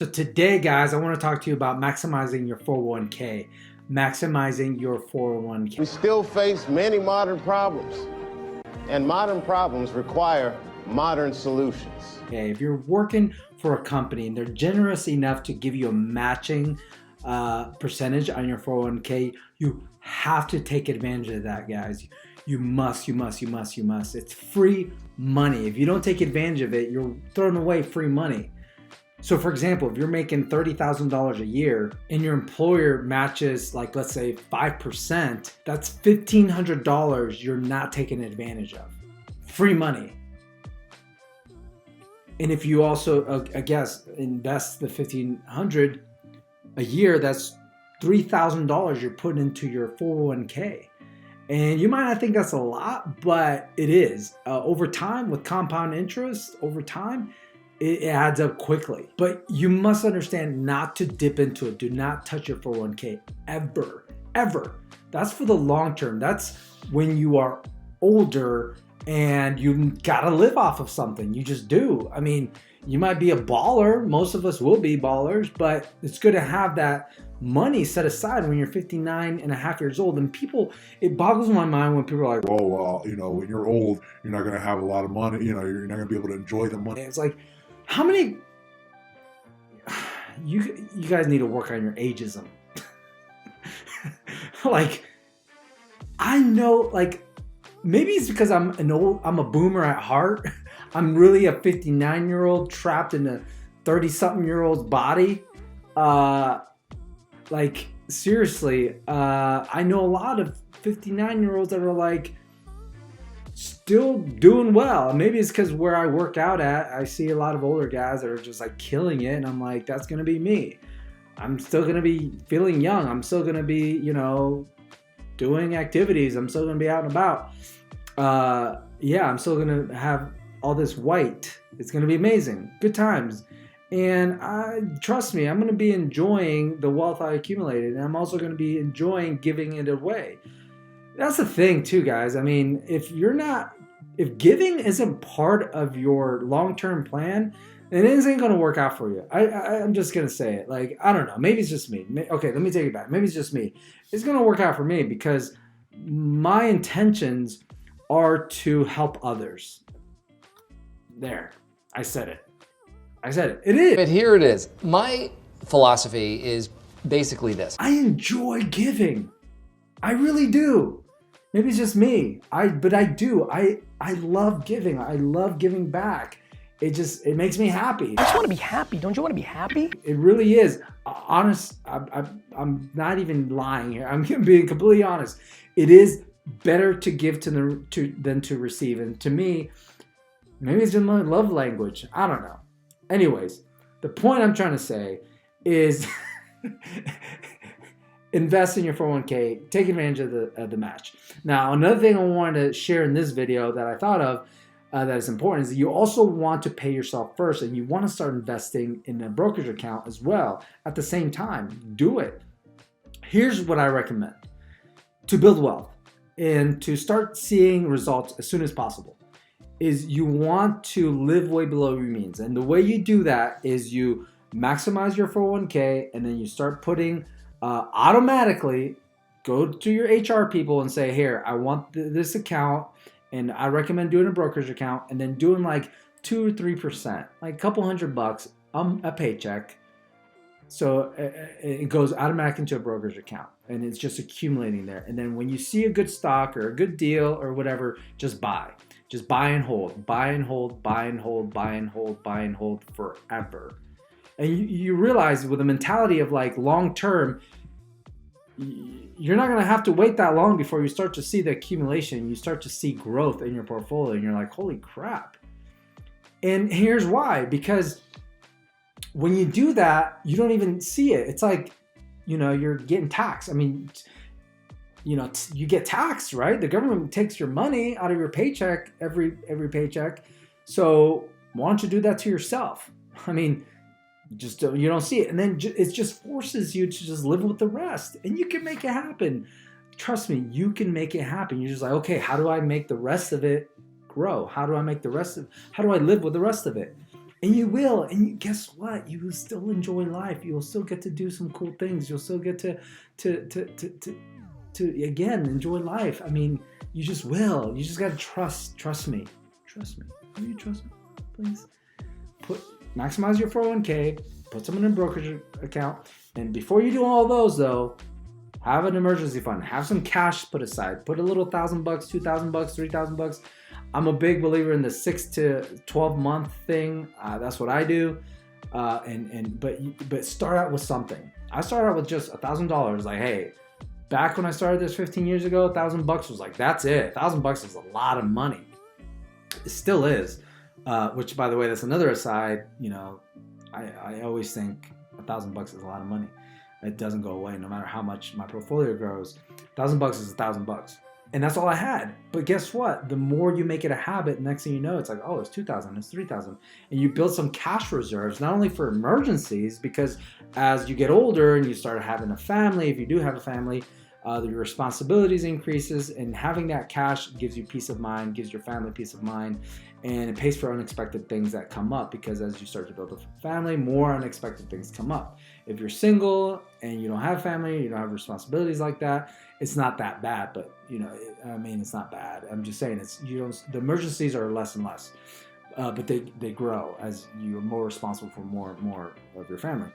So today, guys, I want to talk to you about maximizing your 401k. Maximizing your 401k. We still face many modern problems, and modern problems require modern solutions. Okay, if you're working for a company and they're generous enough to give you a matching percentage on your 401k, you have to take advantage of that, guys. You must. It's free money. If you don't take advantage of it, you're throwing away free money. So for example, if you're making $30,000 a year and your employer matches, like, let's say 5%, that's $1,500 you're not taking advantage of. Free money. And if you also, I guess, invest the $1,500 a year, that's $3,000 you're putting into your 401k. And you might not think that's a lot, but it is. Over time, with compound interest, over time, it adds up quickly. But you must understand not to dip into it. Do not touch your 401k ever, ever. That's for the long term. That's when you are older and you gotta live off of something. You just do. I mean, you might be a baller. Most of us will be ballers, but it's good to have that money set aside when you're 59 and a half years old. And people, it boggles my mind when people are like, "Oh, well, when you're old, you're not going to have a lot of money. You're not going to be able to enjoy the money." It's like, how many, you guys need to work on your ageism. Like, I know, like, maybe it's because I'm a boomer at heart. I'm really a 59-year-old trapped in a 30-something-year-old's body. Like, seriously, I know a lot of 59-year-olds that are like still doing well. Maybe it's because where I work out at, I see a lot of older guys that are just like killing it, and I'm like, that's gonna be me. I'm still gonna be feeling young. I'm still gonna be, doing activities. I'm still gonna be out and about. Yeah, I'm still gonna have all this white. It's gonna be amazing. Good times. And trust me, I'm going to be enjoying the wealth I accumulated, and I'm also going to be enjoying giving it away. That's the thing too, guys. I mean, if giving isn't part of your long-term plan, then it isn't going to work out for you. I'm just going to say it. Like, I don't know. Maybe it's just me. Okay, let me take it back. Maybe it's just me. It's going to work out for me because my intentions are to help others. There, I said it. It is. But here it is. My philosophy is basically this. I enjoy giving. I really do. Maybe it's just me. But I do. I love giving. I love giving back. It makes me happy. I just want to be happy. Don't you want to be happy? It really is. Honest, I'm not even lying here. I'm being completely honest. It is better to give than to receive. And to me, maybe it's just my love language. I don't know. Anyways, the point I'm trying to say is invest in your 401k, take advantage of the match. Now, another thing I wanted to share in this video that I thought of that is important is that you also want to pay yourself first, and you want to start investing in a brokerage account as well at the same time. Do it. Here's what I recommend to build wealth and to start seeing results as soon as possible. Is you want to live way below your means. And the way you do that is you maximize your 401k, and then you start putting automatically, go to your HR people and say, here, I want this account, and I recommend doing a brokerage account, and then doing like 2 or 3%, like a couple $100 a paycheck. So it goes automatic into a brokerage account, and it's just accumulating there. And then when you see a good stock or a good deal or whatever, just buy. Just buy and hold, buy and hold, buy and hold, buy and hold, buy and hold forever. And you realize with a mentality of like long term, you're not going to have to wait that long before you start to see the accumulation. You start to see growth in your portfolio, and you're like, holy crap. And here's why. Because when you do that, you don't even see it. It's like, you're getting taxed. I mean, you get taxed, right? The government takes your money out of your paycheck every paycheck. So why don't you do that to yourself? I mean, you don't see it, and then it just forces you to just live with the rest, and you can make it happen. Trust me, you can make it happen. You're just like, okay, how do I make the rest of it grow? How do I live with the rest of it? And you will. And guess what? You will still enjoy life. You'll still get to do some cool things. You'll still get to again, enjoy life. I mean, you just will. You just got to trust me. Trust me. Will you trust me? Please. Maximize your 401k. Put some in a brokerage account. And before you do all those, though, have an emergency fund. Have some cash put aside. Put a little $1,000, $2,000, $3,000. I'm a big believer in the 6 to 12 month thing. That's what I do. But start out with something. I started out with just $1,000. Like, hey, back when I started this 15 years ago, $1,000 was like, that's it. $1,000 is a lot of money. It still is. Which, by the way, that's another aside. You know, I always think $1,000 is a lot of money. It doesn't go away no matter how much my portfolio grows. $1,000 is $1,000. And that's all I had. But guess what? The more you make it a habit, next thing you know, it's like, oh, it's 2,000, it's 3,000. And you build some cash reserves, not only for emergencies, because as you get older and you start having a family, if you do have a family, your responsibilities increases, and having that cash gives you peace of mind, gives your family peace of mind, and it pays for unexpected things that come up, because as you start to build a family, more unexpected things come up. If you're single and you don't have family, you don't have responsibilities like that, it's not that bad. But it's not bad. I'm just saying the emergencies are less and less, but they grow as you're more responsible for more and more of your family.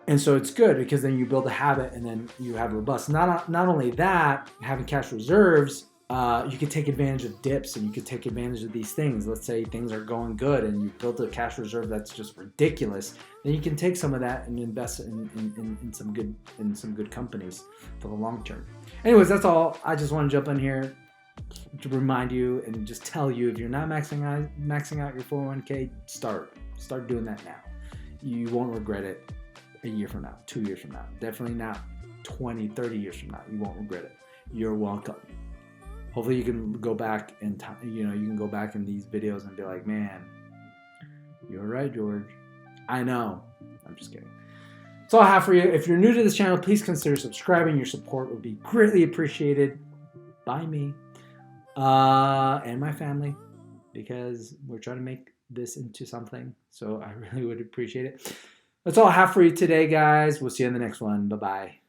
And so it's good, because then you build a habit, and then you have robust. Not only that, having cash reserves, you can take advantage of dips, and you can take advantage of these things. Let's say things are going good and you built a cash reserve that's just ridiculous. Then you can take some of that and invest in some good companies for the long term. Anyways, that's all. I just want to jump in here to remind you and just tell you, if you're not maxing out your 401k, start doing that now. You won't regret it a year from now, 2 years from now, definitely not 20, 30 years from now. You won't regret it. You're welcome. Hopefully you can go back and you can go back in these videos and be like, man, you're right, George. I know. I'm just kidding. That's all I have for you. If you're new to this channel, please consider subscribing. Your support would be greatly appreciated by me and my family, because we're trying to make this into something. So I really would appreciate it. That's all I have for you today, guys. We'll see you in the next one. Bye-bye.